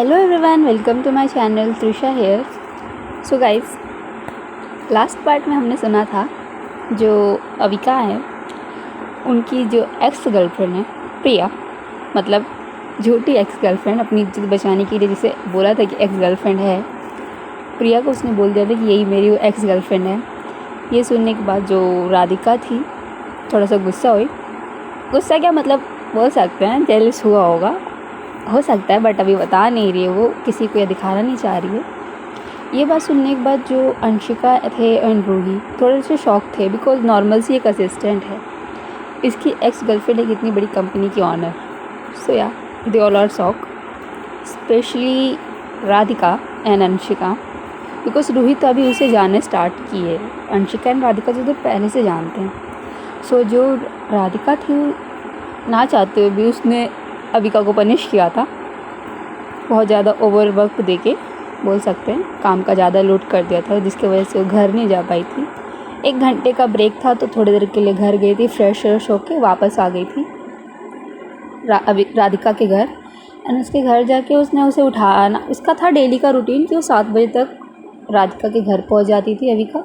Hello everyone, welcome to my channel Trisha here. So guys, last part में हमने सुना था जो अविका है उनकी जो एक्स गर्लफ्रेंड है प्रिया, मतलब झूठी एक्स गर्लफ्रेंड, अपनी इज्जत बचाने के लिए जिसे बोला था कि एक्स गर्लफ्रेंड है, प्रिया को उसने बोल दिया था कि यही मेरी एक्स गर्लफ्रेंड है। ये सुनने के बाद जो राधिका थी थोड़ा सा गुस्सा हुई। गुस्सा क्या मतलब बोल सकते हैं, जेलस हुआ होगा, हो सकता है, बट अभी बता नहीं रही है, वो किसी को ये दिखाना नहीं चाह रही है। ये बात सुनने के बाद जो अंशिका थे एंड रूही थोड़े से शॉक थे, बिकॉज नॉर्मल सी एक असिस्टेंट है, इसकी एक्स गर्लफ्रेंड है इतनी बड़ी कंपनी की honour. So yeah they all are shock, specially Radhika and Anshika, because Ruhi तो अभी उसे जानने स्टार्ट की है। अंशिका एंड राधिका तो पहले से जानते हैं। सो जो राधिका थी ना चाहते हुए भी उसने अविका को पनिश किया था, बहुत ज़्यादा ओवरवर्क देके बोल सकते हैं, काम का ज़्यादा लोड कर दिया था, जिसकी वजह से वो घर नहीं जा पाई थी। 1 घंटे का ब्रेक था तो थोड़ी देर के लिए घर गई थी, फ्रेश होके वापस आ गई थी राधिका के घर। एंड उसके घर जाके उसने उसे उठाना, उसका था डेली का रूटीन कि वो 7 बजे तक राधिका के घर पहुंच जाती थी अविका,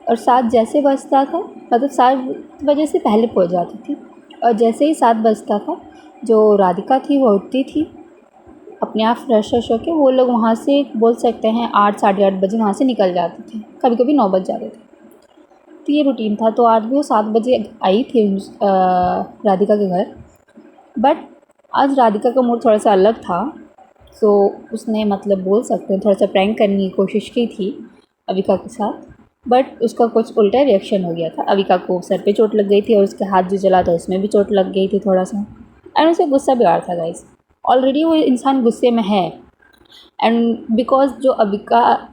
और 7 जैसे बजता था, मतलब 7 बजे से पहले पहुंच जाती थी, और जैसे ही 7 बजता था जो राधिका थी वो उठती थी अपने आप फ्रेश होकर। वो लोग वहाँ से बोल सकते हैं 8 साढ़े 8 बजे वहाँ से निकल जाते थे, कभी कभी 9 बज जाते थे। तो ये रूटीन था। तो आज भी वो 7 बजे आई थी राधिका के घर, बट आज राधिका का मूड थोड़ा सा अलग था। तो उसने मतलब बोल सकते हैं थोड़ा सा प्रैंक करने की कोशिश की थी अविका के साथ, बट उसका कुछ उल्टा रिएक्शन हो गया था। अविका को सर पे चोट लग गई थी और उसके हाथ जो जला था उसमें भी चोट लग गई थी थोड़ा सा, एंड उसे गुस्सा भी आ रहा था। गाइस, ऑलरेडी वो इंसान गुस्से में है, एंड बिकॉज जो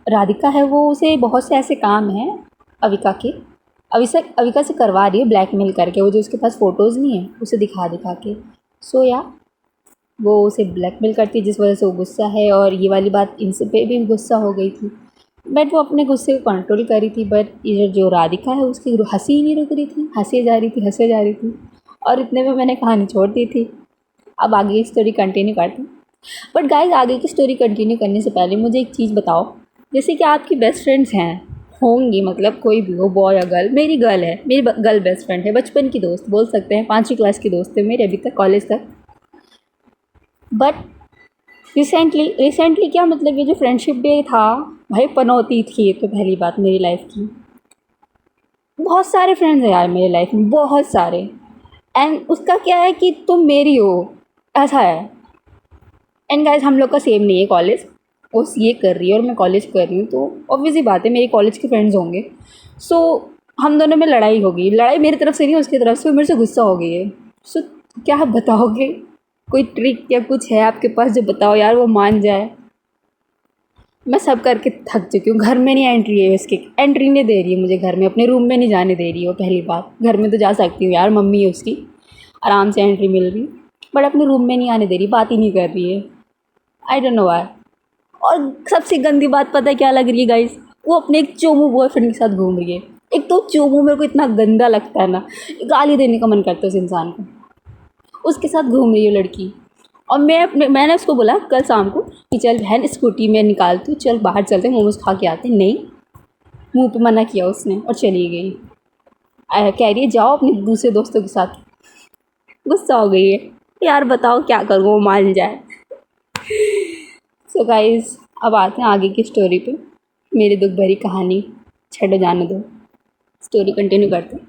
राधिका है वो उसे बहुत से ऐसे काम हैं अविका से करवा रही है ब्लैकमेल करके, वो जो उसके पास फ़ोटोज़ नहीं है उसे दिखा के। सो या वो उसे ब्लैकमेल करती है, जिस वजह से वो गुस्सा है, और ये वाली बात इनसे पे भी गुस्सा हो गई थी, बट वो अपने गुस्से को कंट्रोल करी थी। बट इधर जो राधिका है उसकी हंसी ही नहीं रुक रही थी, हंसे जा रही थी, और इतने में मैंने कहानी छोड़ दी थी। अब आगे की स्टोरी कंटिन्यू करते हैं। बट गाइस, आगे की स्टोरी कंटिन्यू करने से पहले मुझे एक चीज़ बताओ, जैसे कि आपकी बेस्ट फ्रेंड्स हैं होंगी, मतलब कोई भी हो, बॉय या गर्ल। मेरी गर्ल है, मेरी गर्ल बेस्ट फ्रेंड है, बचपन की दोस्त बोल सकते हैं, 5वीं क्लास की दोस्त है मेरे अभी तक, कॉलेज तक। बट रिसेंटली क्या मतलब, ये जो फ्रेंडशिप डे था भाई, पनौती थी। ये तो पहली बात मेरी लाइफ की, बहुत सारे फ्रेंड्स हैं यार मेरी लाइफ में, बहुत सारे, एंड उसका क्या है कि तुम मेरी हो, ऐसा है। एंड गाइस, हम लोग का सेम नहीं है कॉलेज, वो ये कर रही है और मैं कॉलेज कर रही हूँ, तो ऑब्वियसली बात है मेरे कॉलेज के फ्रेंड्स होंगे। सो हम दोनों में लड़ाई होगी, लड़ाई मेरी तरफ से नहीं, उसकी तरफ से, मेरे से गुस्सा हो गई है। सो क्या आप बताओगे, कोई ट्रिक या कुछ है आपके पास जो बताओ यार वो मान जाए। मैं सब करके थक चुकी हूँ, घर में नहीं एंट्री है, इसकी एंट्री नहीं दे रही है मुझे घर में, अपने रूम में नहीं जाने दे रही है। वो पहली बात, घर में तो जा सकती हूँ यार, मम्मी है उसकी, आराम से एंट्री मिल रही, बट अपने रूम में नहीं आने दे रही, बात ही नहीं कर रही है। I don't know why. और सबसे गंदी बात पता है क्या लग रही है गाइस, वो अपने एक चोमू बॉयफ्रेंड के साथ घूम रही है। एक तो चोमू मेरे को इतना गंदा लगता है ना, गाली देने का मन करता है उस इंसान को। उसके साथ घूम रही है लड़की, और मैंने उसको बोला कल शाम को कि चल बहन स्कूटी में निकालती हूँ, चल बाहर चलते मोमोज खा के आते। नहीं, मुंह पे मना किया उसने और चली गई। कह रही है जाओ अपने दूसरे दोस्तों के साथ। गुस्सा हो गई है यार, बताओ क्या करूँ वो मान जाए। सो गाइस, अब आते हैं आगे की स्टोरी पे। मेरी दुख भरी कहानी छड़ो जाने दो, स्टोरी कंटिन्यू करते हैं।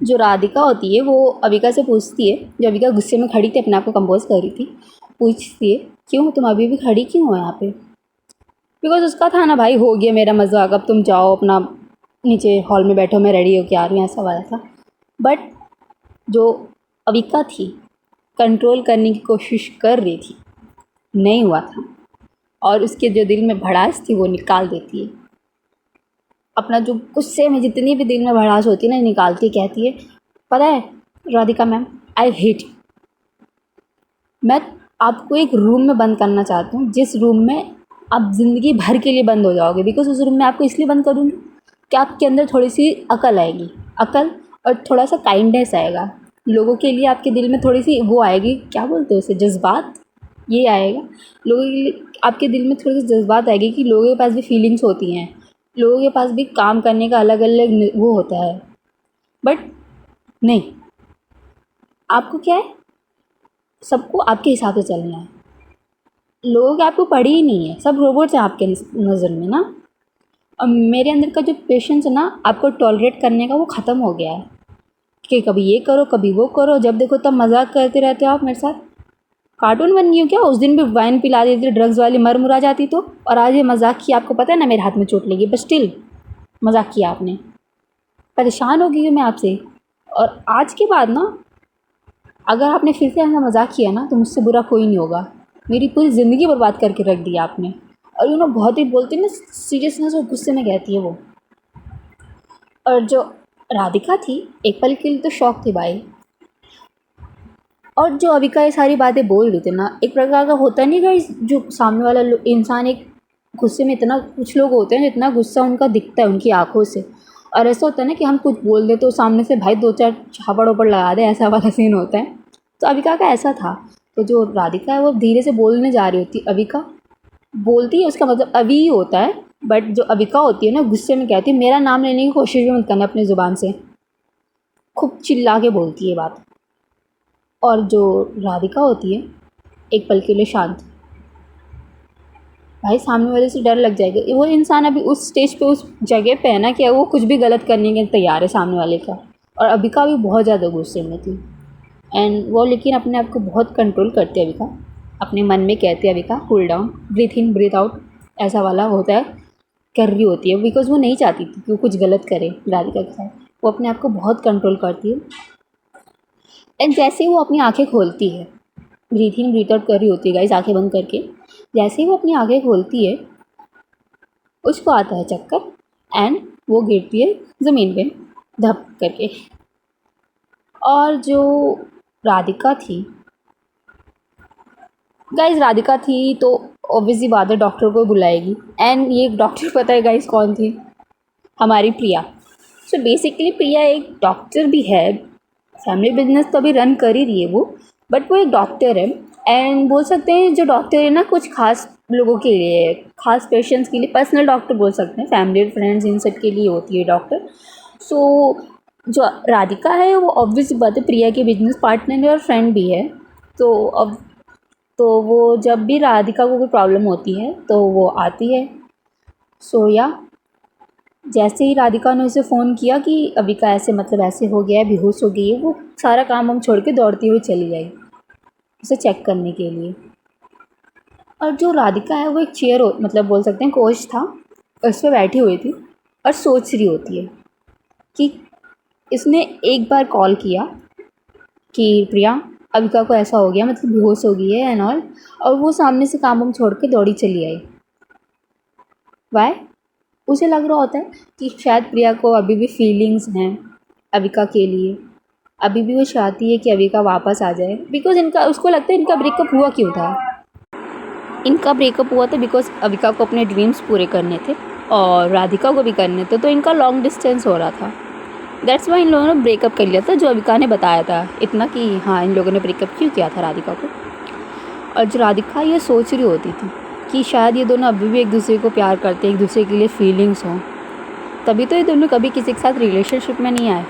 जो राधिका होती है वो अविका से पूछती है, जो अविका गुस्से में खड़ी थी, अपने आप को कंपोज कर रही थी, पूछती है क्यों तुम अभी भी खड़ी क्यों हो यहाँ पे। बिकॉज उसका था ना भाई, हो गया मेरा मजाक, अब तुम जाओ अपना नीचे हॉल में बैठो, मैं रेडी होके आ रही हूँ, ऐसा वाला था। बट जो अविका थी कंट्रोल करने की कोशिश कर रही थी, नहीं हुआ था, और उसके जो दिल में भड़ास थी वो निकाल देती है। अपना जो गुस्से में जितनी भी दिल में भड़ास होती है ना, निकालती, कहती है पता है राधिका मैम, आई हेट, मैं आपको एक रूम में बंद करना चाहती हूँ, जिस रूम में आप ज़िंदगी भर के लिए बंद हो जाओगे। बिकॉज उस रूम में आपको इसलिए बंद करूँगी कि आपके अंदर थोड़ी सी अकल आएगी, अकल और थोड़ा सा काइंडनेस आएगा लोगों के लिए, आपके दिल में थोड़ी सी वो आएगी, क्या बोलते हैं उसे, जज्बात, ये आएगा। लोगों के आपके दिल में थोड़े से जज्बात आएंगे कि लोगों के पास भी फीलिंग्स होती हैं, लोगों के पास भी काम करने का अलग अलग वो होता है। बट नहीं, आपको क्या है, सबको आपके हिसाब से चलना है। लोग आपको पढ़े ही नहीं है, सब रोबोट्स हैं आपके नज़र में ना। अब मेरे अंदर का जो पेशेंस है ना, आपको टॉलरेट करने का, वो ख़त्म हो गया है कि कभी ये करो कभी वो करो, जब देखो तब मजाक करते रहते हो आप मेरे साथ। कार्टून बन गई हो क्या? उस दिन भी वाइन पिला देती ड्रग्स वाली, मर मुरा जाती तो। और आज ये मजाक किया, आपको पता है ना मेरे हाथ में चोट लगी, बट स्टिल मजाक किया आपने। परेशान हो गई हूँ मैं आपसे। और आज के बाद ना, अगर आपने फिर से ऐसा मजाक किया ना, तो मुझसे बुरा कोई नहीं होगा। मेरी पूरी ज़िंदगी बर्बाद करके रख दी आपने। और यू नो बहुत ही बोलती ना सीरियसनेस और गुस्से में कहती है वो। और जो राधिका थी, एक पल के लिए तो शौक थी भाई। और जो अविका ये सारी बातें बोल रही थी ना, एक प्रकार का होता नहीं गाइस, जो सामने वाला इंसान एक गुस्से में, इतना कुछ लोग होते हैं इतना गुस्सा उनका दिखता है उनकी आंखों से। और ऐसा होता है ना कि हम कुछ बोल दे तो सामने से भाई दो चार छापड़ ओपड़ लगा दे, ऐसा वाला सीन होता है। तो अविका का ऐसा था। तो जो राधिका है वो धीरे से बोलने जा रही होती, अविका बोलती है, उसका मतलब अभी ही होता है। बट जो अविका होती है ना, गुस्से में कहती है मेरा नाम लेने की कोशिश भी मत करना अपनी ज़ुबान से। खूब चिल्ला के बोलती है बात। और जो राधिका होती है, एक पल के लिए शांत। भाई सामने वाले से डर लग जाएगा। वो इंसान अभी उस स्टेज पे, उस जगह पे है ना कि वो कुछ भी गलत करने के तैयार है सामने वाले का। और अविका भी बहुत ज़्यादा गुस्से में थी। एंड वो लेकिन अपने आप को बहुत कंट्रोल करती है अविका। अपने मन में कहती है अविका, कूल डाउन, ब्रीथ इन ब्रीथ आउट, ऐसा वाला होता है, कर रही होती है। बिकॉज वो नहीं चाहती थी कि वो कुछ गलत करे राधिका के साथ। वो अपने आप को बहुत कंट्रोल करती है। एंड जैसे ही वो अपनी आंखें खोलती है, ब्रीथ इन ब्रीथ आउट कर रही होती है गाइस आंखें बंद करके, जैसे ही वो अपनी आंखें खोलती है, उसको आता है चक्कर। एंड वो गिरती है ज़मीन पे धप करके। और जो राधिका थी गाइस, राधिका थी तो ऑब्वियसली बात है डॉक्टर को बुलाएगी। एंड ये डॉक्टर पता है गाइस कौन थी? हमारी प्रिया। सो बेसिकली प्रिया एक डॉक्टर भी है, फैमिली बिजनेस तो अभी रन कर ही रही है वो, बट वो एक डॉक्टर है। एंड बोल सकते हैं जो डॉक्टर है ना, कुछ खास लोगों के लिए, खास पेशेंट्स के लिए, पर्सनल डॉक्टर बोल सकते हैं, फैमिली फ्रेंड्स इन सब के लिए होती है डॉक्टर। सो जो राधिका है वो ऑब्वियस बात है प्रिया के बिजनेस पार्टनर है और फ्रेंड भी है। तो अब तो वो जब भी राधिका को कोई प्रॉब्लम होती है तो वो आती है। सो या जैसे ही राधिका ने उसे फ़ोन किया कि अविका ऐसे मतलब ऐसे हो गया है, बेहोश हो गई है, वो सारा काम हम छोड़ के दौड़ती हुई चली आई उसे चेक करने के लिए। और जो राधिका है वो एक चेयर मतलब बोल सकते हैं कोच था, उस पर बैठी हुई थी और सोच रही होती है कि इसने एक बार कॉल किया कि प्रिया अविका को ऐसा हो गया, मतलब बेहोश हो गई है एंड ऑल, और वो सामने से काम हम छोड़ के दौड़ी चली आई। वाई? उसे लग रहा होता है कि शायद प्रिया को अभी भी फीलिंग्स हैं अविका के लिए, अभी भी वो चाहती है कि अविका वापस आ जाए। बिकॉज इनका, उसको लगता है इनका ब्रेकअप हुआ क्यों था। इनका ब्रेकअप हुआ था बिकॉज अविका को अपने ड्रीम्स पूरे करने थे और राधिका को भी करने थे, तो इनका लॉन्ग डिस्टेंस हो रहा था। दैट्स वाई इन लोगों ने ब्रेकअप कर लिया था, जो अविका ने बताया था इतना कि हाँ इन लोगों ने ब्रेकअप क्यों किया था राधिका को। और जो राधिका ये सोच रही होती थी कि शायद ये दोनों अभी भी एक दूसरे को प्यार करते हैं, एक दूसरे के लिए फीलिंग्स हों, तभी तो ये दोनों कभी किसी के साथ रिलेशनशिप में नहीं आए।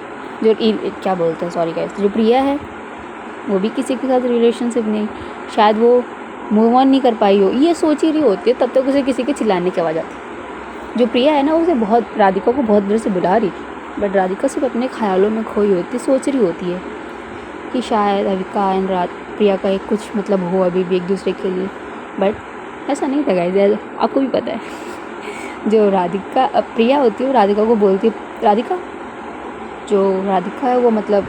जो क्या बोलते हैं, सॉरी गाइस, जो प्रिया है वो भी किसी के साथ रिलेशनशिप नहीं, शायद वो मूव ऑन नहीं कर पाई हो, ये सोच ही रही होती है। तब तक उसे किसी के चिल्लाने की आवाज़ आती। जो प्रिया है ना, उसे बहुत, राधिका को बहुत देर से बुला रही थी, बट राधिका सिर्फ अपने ख्यालों में खोई होती, सोच रही होती है कि शायद अविका एंड प्रिया का एक कुछ मतलब हो अभी भी एक दूसरे के लिए। बट ऐसा नहीं था गाइस, आपको भी पता है। जो राधिका प्रिया होती है वो राधिका को बोलती है, राधिका, जो राधिका है वो मतलब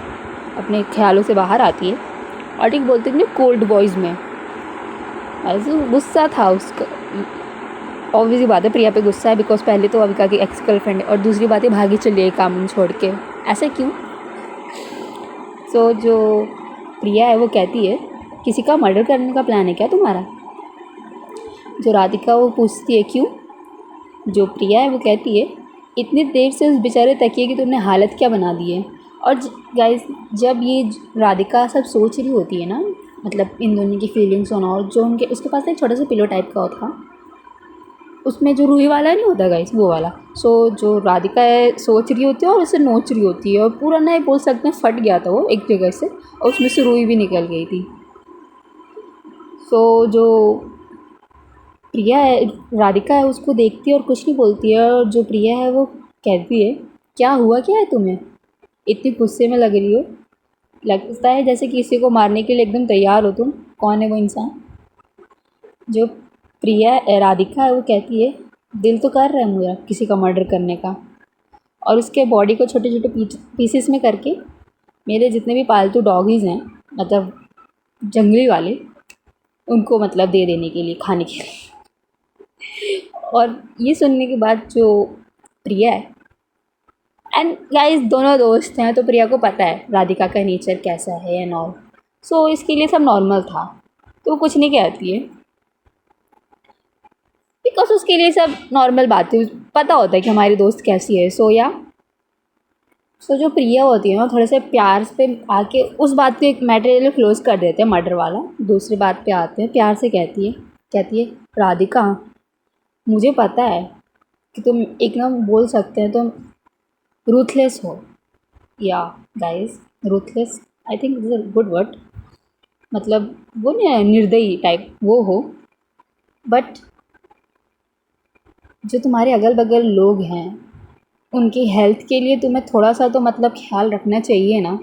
अपने ख्यालों से बाहर आती है और ठीक बोलती है कोल्ड बॉयज़ में। ऐसे गुस्सा था उसका, ऑब्वियसली बात है प्रिया पे गुस्सा है बिकॉज पहले तो अविका की एक्स गर्लफ्रेंड है और दूसरी बात है भागी चली है काम छोड़ के, ऐसा क्यों। सो जो प्रिया है वो कहती है किसी का मर्डर करने का प्लान है क्या तुम्हारा। जो राधिका वो पूछती है क्यों। जो प्रिया है वो कहती है इतनी देर से उस बेचारे तकिए की तुमने हालत क्या बना दी है। और गाइस, जब ये राधिका सब सोच रही होती है ना, मतलब इन दोनों की फीलिंग्स होना, और जो उनके उसके पास ना एक छोटा सा पिलो टाइप का था, उसमें जो रूही वाला नहीं होता गाइस, वो वाला। सो जो राधिका है सोच रही होती है और उसे नोच रही होती है, और पूरा ना बोल सकते हैं फट गया था वो एक जगह से, और उसमें से रूही भी निकल गई थी। सो जो प्रिया है, राधिका है, उसको देखती है और कुछ नहीं बोलती है, और जो प्रिया है वो कहती है क्या हुआ, क्या है तुम्हें, इतनी गुस्से में लग रही हो, लगता है जैसे किसी को मारने के लिए एकदम तैयार हो तुम, कौन है वो इंसान। जो प्रिया राधिका है वो कहती है दिल तो कर रहा है मेरा किसी का मर्डर करने का, और उसके बॉडी को छोटे छोटे पीसेस में करके मेरे जितने भी पालतू डॉगीज़ हैं, मतलब जंगली वाले, उनको मतलब दे देने के लिए, खाने के लिए। और ये सुनने के बाद जो प्रिया है, एंड गाइस दोनों दोस्त हैं तो प्रिया को पता है राधिका का नेचर कैसा है एंड ऑल, सो इसके लिए सब नॉर्मल था, तो वो कुछ नहीं कहती है, बिकॉज उसके लिए सब नॉर्मल बात है, पता होता है कि हमारी दोस्त कैसी है। सो जो प्रिया होती है ना, थोड़े से प्यार पे आके उस बात को एक मैटर क्लोज कर देते हैं, मर्डर वाला। दूसरी बात पे आते हैं, प्यार से कहती है राधिका मुझे पता है कि तुम एकदम बोल सकते हैं तुम रूथलेस हो, या guys ruthless I think is a good word, मतलब वो नहीं निर्दयी टाइप वो हो, बट जो तुम्हारे अगल बगल लोग हैं उनकी हेल्थ के लिए तुम्हें थोड़ा सा तो मतलब ख्याल रखना चाहिए ना।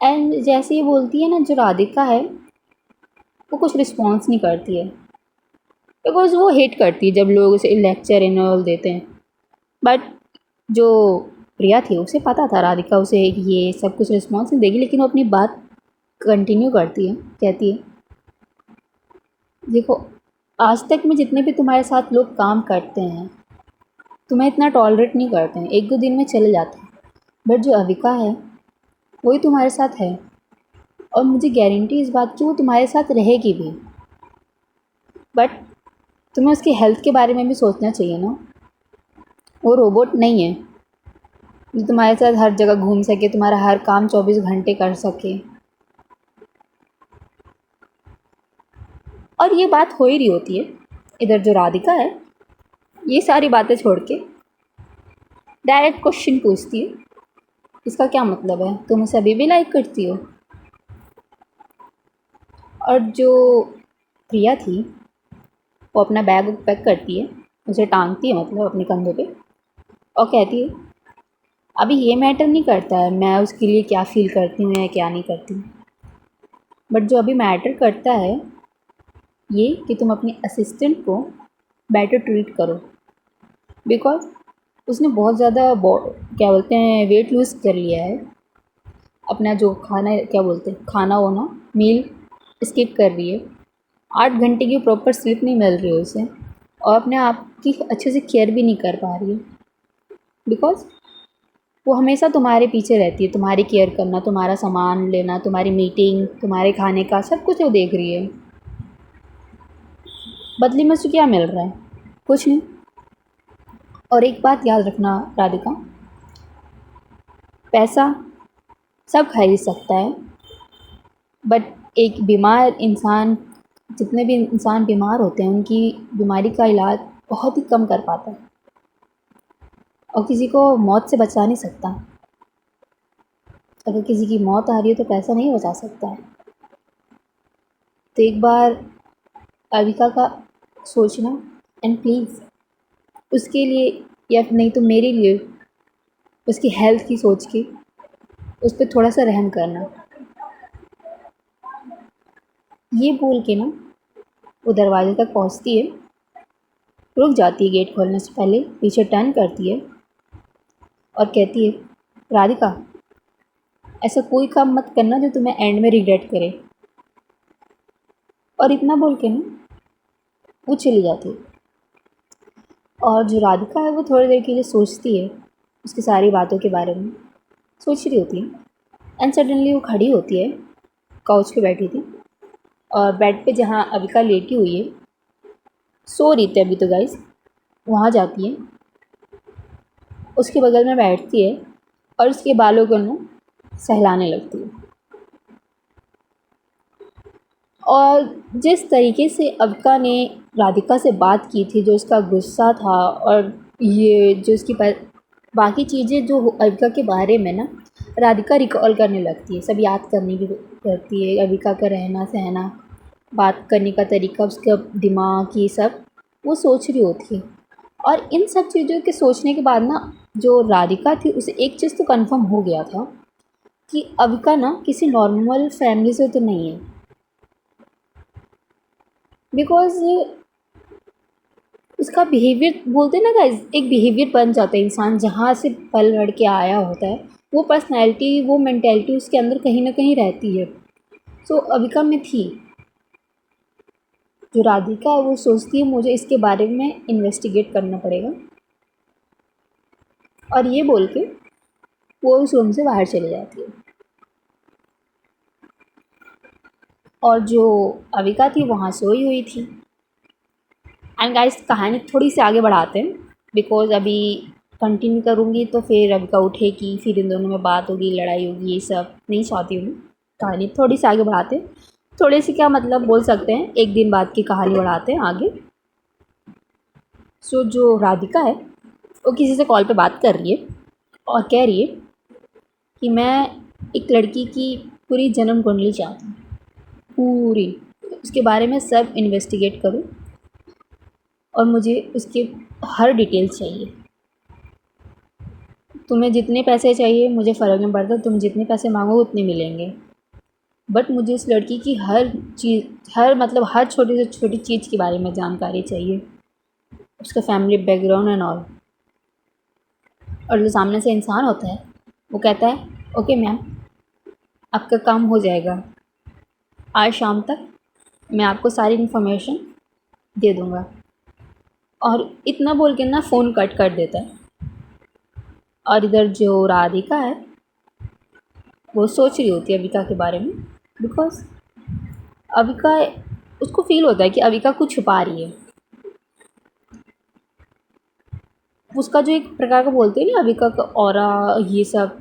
एंड जैसे ये बोलती है ना, जो राधिका है वो कुछ रिस्पॉन्स नहीं करती है, बिकॉज वो हेट करती है जब लोग उसे लेक्चर इन ऑल देते हैं। बट जो प्रिया थी उसे पता था राधिका उसे ये सब कुछ रिस्पॉन्स नहीं देगी, लेकिन वो अपनी बात कंटिन्यू करती है, कहती है देखो आज तक में जितने भी तुम्हारे साथ लोग काम करते हैं तुम्हें इतना टॉलरेट नहीं करते हैं, एक दो दिन में चले जाते हैं, बट जो अविका है वही तुम्हारे साथ है, और मुझे गारंटी इस बात की वो तुम्हारे साथ रहेगी भी, बट तुम्हें उसकी हेल्थ के बारे में भी सोचना चाहिए ना। वो रोबोट नहीं है जो तुम्हारे साथ हर जगह घूम सके, तुम्हारा हर काम 24 घंटे कर सके। और ये बात हो ही रही होती है, इधर जो राधिका है ये सारी बातें छोड़ के डायरेक्ट क्वेश्चन पूछती है इसका क्या मतलब है, तुम उसे अभी भी लाइक करती हो। और जो प्रिया थी वो अपना बैग पैक करती है, उसे टांगती है मतलब अपने कंधों पे, और कहती है अभी ये मैटर नहीं करता है मैं उसके लिए क्या फ़ील करती हूँ या क्या नहीं करती हूँ, बट जो अभी मैटर करता है ये कि तुम अपने असिस्टेंट को बेटर ट्रीट करो, बिकॉज उसने बहुत ज़्यादा क्या बोलते हैं वेट लूज़ कर लिया है, अपना जो खाना क्या बोलते हैं खाना होना मील स्किप कर रही है, 8 घंटे की प्रॉपर स्लीप नहीं मिल रही है उसे, और अपने आप की अच्छे से केयर भी नहीं कर पा रही है, बिकॉज वो हमेशा तुम्हारे पीछे रहती है, तुम्हारी केयर करना, तुम्हारा सामान लेना, तुम्हारी मीटिंग, तुम्हारे खाने का सब कुछ वो देख रही है। बदले में उसे क्या मिल रहा है, कुछ नहीं। और एक बात याद रखना राधिका, पैसा सब खरीद सकता है, बट एक बीमार इंसान, जितने भी इंसान बीमार होते हैं उनकी बीमारी का इलाज बहुत ही कम कर पाता है, और किसी को मौत से बचा नहीं सकता। अगर किसी की मौत आ रही है तो पैसा नहीं बचा सकता है। तो एक बार अविका का सोचना, एंड प्लीज़ उसके लिए या नहीं तो मेरे लिए उसकी हेल्थ की सोच के उस पर थोड़ा सा रहम करना। ये बोल के ना वो दरवाजे तक पहुंचती है, रुक जाती है गेट खोलने से पहले, पीछे टर्न करती है और कहती है राधिका ऐसा कोई काम मत करना जो तुम्हें एंड में रिग्रेट करे। और इतना बोल के ना वो चली जाती है। और जो राधिका है वो थोड़ी देर के लिए सोचती है उसकी सारी बातों के बारे में, सोच रही होती है, एंड सडनली वो खड़ी होती है, काउच पे बैठी थी और बेड पे जहाँ अविका लेटी हुई है सो रही थी अभी तो गाइस, वहाँ जाती है, उसके बगल में बैठती है और उसके बालों को ना सहलाने लगती है। और जिस तरीके से अविका ने राधिका से बात की थी, जो उसका गुस्सा था, और ये जो उसकी बाकी चीज़ें जो अविका के बारे में ना राधिका रिकॉल करने लगती है, सब याद करने की करती है। अविका का रहना सहना, बात करने का तरीका, उसका दिमाग, ये सब वो सोच रही होती है। और इन सब चीज़ों के सोचने के बाद ना जो राधिका थी उसे एक चीज़ तो कंफर्म हो गया था कि अविका ना किसी नॉर्मल फैमिली से तो नहीं है। बिकॉज़ उसका बिहेवियर, बोलते हैं ना गाइस, एक बिहेवियर बन जाता है इंसान जहाँ से पल बढ़ के आया होता है, वो पर्सनैलिटी, वो मेंटेलिटी उसके अंदर कहीं ना कहीं रहती है। सो अविका में थी। जो राधिका है वो सोचती है मुझे इसके बारे में इन्वेस्टिगेट करना पड़ेगा, और ये बोल के वो उस रूम से बाहर चली जाती है। और जो अविका थी वहाँ सोई हुई थी। एंड गाइस कहानी थोड़ी सी आगे बढ़ाते हैं, बिकॉज अभी कंटिन्यू करूँगी तो फिर अविका उठेगी, फिर इन दोनों में बात होगी, लड़ाई होगी, ये सब नहीं चाहती हूँ। कहानी थोड़ी सी आगे बढ़ाते हैं, थोड़ी सी क्या मतलब बोल सकते हैं, एक दिन बाद की कहानी बढ़ाते हैं आगे। सो जो राधिका है वो किसी से कॉल पे बात कर रही है और कह रही है कि मैं एक लड़की की पूरी जन्म कुंडली चाहती हूँ, पूरी उसके बारे में सब इन्वेस्टिगेट करूँ, और मुझे उसके हर डिटेल चाहिए। तुम्हें जितने पैसे चाहिए मुझे फ़र्क नहीं पड़ता, तुम जितने पैसे मांगो उतने मिलेंगे, बट मुझे उस लड़की की हर चीज़, हर मतलब हर छोटी से छोटी चीज़ के बारे में जानकारी चाहिए, उसका फैमिली बैकग्राउंड एंड ऑल। और जो सामने से इंसान होता है वो कहता है ओके मैम, आपका काम हो जाएगा, आज शाम तक मैं आपको सारी इन्फॉर्मेशन दे दूँगा। और इतना बोल के ना फ़ोन कट कर देता है। और इधर जो राधिका है वो सोच रही होती है अविका के बारे में, बिकॉज अविका, उसको फील होता है कि अविका कुछ छुपा रही है। उसका जो एक प्रकार का बोलते हैं ना अविका का ऑरा, ये सब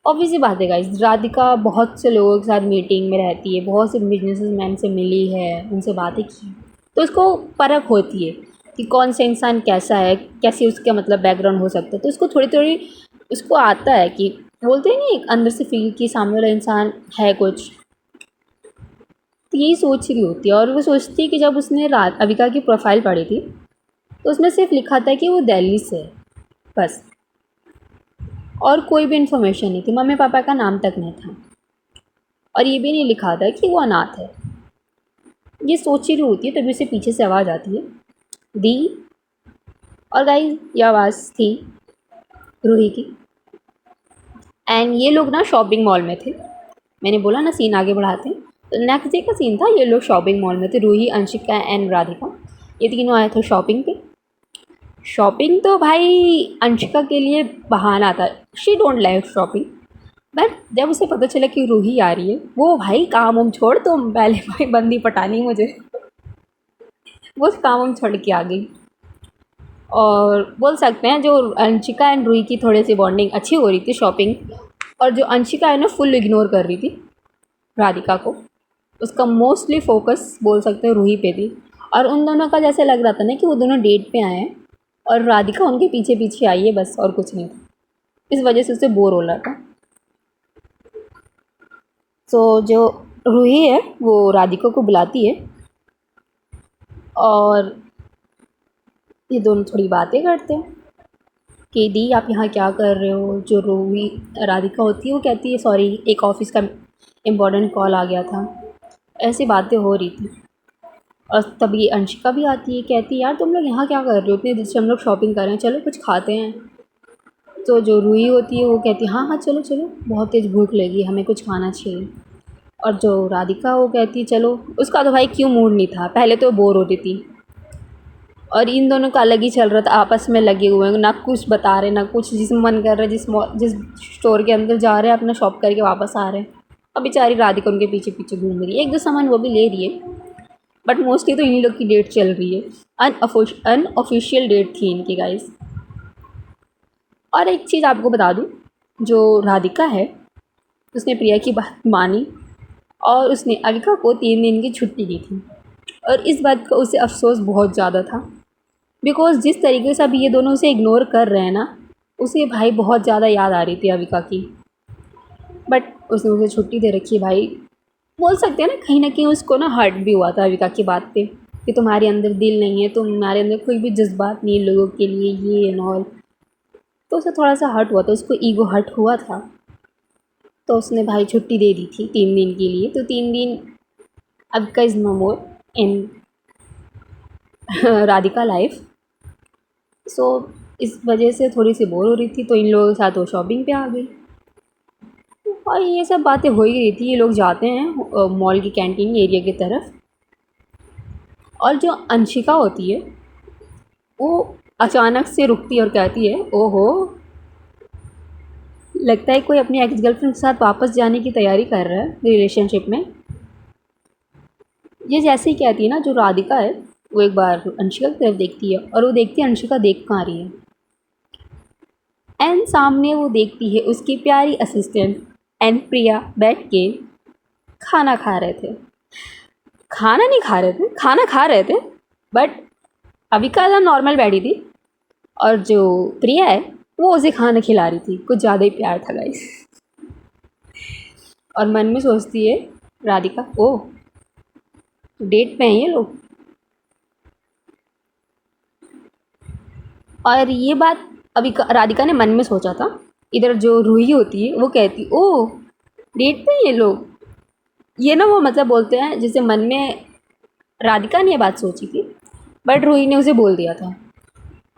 ऑब्वियसली बात है गाइस। राधिका बहुत से लोगों के साथ मीटिंग में रहती है, बहुत से बिजनेसमैन से मिली है, उनसे बातें की, तो उसको परख होती है कि कौन सा इंसान कैसा है, कैसे उसका मतलब बैकग्राउंड हो सकता है। तो उसको थोड़ी थोड़ी उसको आता है कि बोलते हैं ना एक अंदर से फील कि सामने वाला इंसान है कुछ। तो यही सोच रही होती है, और वो सोचती है कि जब उसने अविका की प्रोफाइल पढ़ी थी तो उसमें सिर्फ लिखा था कि वो दिल्ली से है, बस, और कोई भी इन्फॉर्मेशन नहीं थी, मम्मी पापा का नाम तक नहीं था, और ये भी नहीं लिखा था कि वो अनाथ है। ये सोच ही रही होती है तभी उसे पीछे से आवाज़ आती है दी। और गाइस ये आवाज़ थी रूही की। एंड ये लोग ना शॉपिंग मॉल में थे, मैंने बोला ना सीन आगे बढ़ाते हैं। तो नेक्स्ट डे का सीन था, ये लोग शॉपिंग मॉल में थे, रूही, अंशिका एंड राधिका, ये तीनों आए थे शॉपिंग पे। शॉपिंग तो भाई अंशिका के लिए बहाना था, she don't like shopping. But जब उसे पता चला कि रूही आ रही है, वो भाई काम वाम छोड़, तुम पहले भाई बंदी पटानी मुझे, वो काम वाम छोड़ के आ गई। और बोल सकते हैं जो अंशिका एंड रूही की थोड़ी सी बॉन्डिंग अच्छी हो रही थी शॉपिंग, और जो अंशिका है ना फुल इग्नोर कर रही थी राधिका को, उसका मोस्टली फोकस बोल सकते हैं रूही पे थी। और उन दोनों का जैसे लग रहा था ना कि वो दोनों डेट पे आए हैं और राधिका उनके पीछे पीछे आई है, बस और कुछ नहीं था। इस वजह से उसे बोर हो रहा था। तो जो रूही है वो राधिका को बुलाती है और ये दोनों थोड़ी बातें करते हैं कि दी आप यहाँ क्या कर रहे हो। जो रूही राधिका होती है वो कहती है सॉरी एक ऑफ़िस का इम्पोर्टेंट कॉल आ गया था, ऐसी बातें हो रही थी। और तभी अंशिका भी आती है, कहती है यार तुम लोग यहाँ क्या कर रहे हो, इतने दिन से हम लोग शॉपिंग कर रहे हैं, चलो कुछ खाते हैं। तो जो रूही होती है वो कहती है हाँ हाँ चलो चलो, बहुत तेज़ भूख लगी, हमें कुछ खाना चाहिए। और जो राधिका वो कहती है चलो। उसका तो भाई क्यों मूड नहीं था, पहले तो बोर होती थी, और इन दोनों का अलग ही चल रहा था, आपस में लगे हुए हैं, ना कुछ बता रहे ना कुछ, जिस मन कर रहा है जिस स्टोर के अंदर जा रहे हैं अपना शॉप करके वापस आ रहे हैं। अब बेचारी राधिका उनके पीछे पीछे घूम रही है, एक दो सामान वो भी ले रही है, बट मोस्टली तो इन्हीं लोग की डेट चल रही है। अनऑफिशियल डेट थी इनकी गाइस। और एक चीज़ आपको बता दूँ, जो राधिका है उसने प्रिया की बात मानी और उसने अविका को 3 दिन की छुट्टी दी थी। और इस बात का उसे अफ़सोस बहुत ज़्यादा था, बिकॉज़ जिस तरीके से अभी ये दोनों उसे इग्नोर कर रहे हैं ना, उसे भाई बहुत ज़्यादा याद आ रही थी अविका की। बट उसने उसे छुट्टी दे रखी है भाई। बोल सकते हैं ना, कहीं न कहीं उसको ना हर्ट भी हुआ था अविका की बात पे, कि तुम्हारे अंदर दिल नहीं है, तुम्हारे अंदर कोई भी जज़्बात नहीं है लोगों के लिए, ये एंड ऑल। तो उसे थोड़ा-सा हर्ट हुआ था, उसको ईगो हर्ट हुआ था। तो उसने भाई छुट्टी दे दी थी 3 दिन के लिए। तो 3 दिन Avika is no more in Radhika life. So इस वजह से थोड़ी सी बोर हो रही थी, तो इन लोगों के साथ वो शॉपिंग पे आ गई। और ये सब बातें हो ही रही थी। ये लोग जाते हैं मॉल की कैंटीन एरिया की तरफ, और जो अंशिका होती है वो अचानक से रुकती है और कहती है, ओहो, लगता है कोई अपनी एक्स गर्लफ्रेंड के साथ वापस जाने की तैयारी कर रहा है रिलेशनशिप में। ये जैसे ही कहती है ना, जो राधिका है वो एक बार अंशिका की तरफ देखती है, और वो देखती है अंशिका देख कहाँ रही है। एंड सामने वो देखती है उसकी प्यारी असिस्टेंट एंड प्रिया बैठ के खाना खा रहे थे। खाना नहीं खा रहे थे, खाना खा रहे थे, बट अविका तो नॉर्मल बैठी थी, और जो प्रिया है वो उसे खाना खिला रही थी। कुछ ज़्यादा ही प्यार था गाइस। और मन में सोचती है राधिका, ओ डेट पे हैं ये लोग। और ये बात अभी राधिका ने मन में सोचा था। इधर जो रूही होती है वो कहती, ओ डेट पे हैं ये लोग। ये ना वो मतलब बोलते हैं जिसे मन में राधिका ने ये बात सोची थी, बट रूही ने उसे बोल दिया था।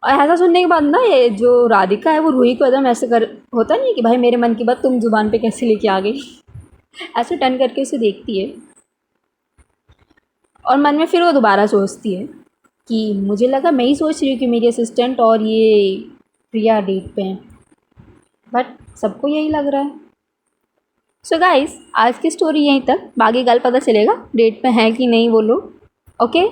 और ऐसा सुनने के बाद ना, ये जो राधिका है वो रूही को एकदम ऐसे कर, होता नहीं है कि भाई मेरे मन की बात तुम जुबान पे कैसे लेके आ गई, ऐसे टर्न करके उसे देखती है। और मन में फिर वो दोबारा सोचती है कि मुझे लगा मैं ही सोच रही हूँ कि मेरी असिस्टेंट और ये प्रिया डेट पे हैं, बट सबको यही लग रहा है। सो गाइस, आज की स्टोरी यहीं तक, बाकी कल पता चलेगा डेट पे हैं कि नहीं वो लोग। ओके।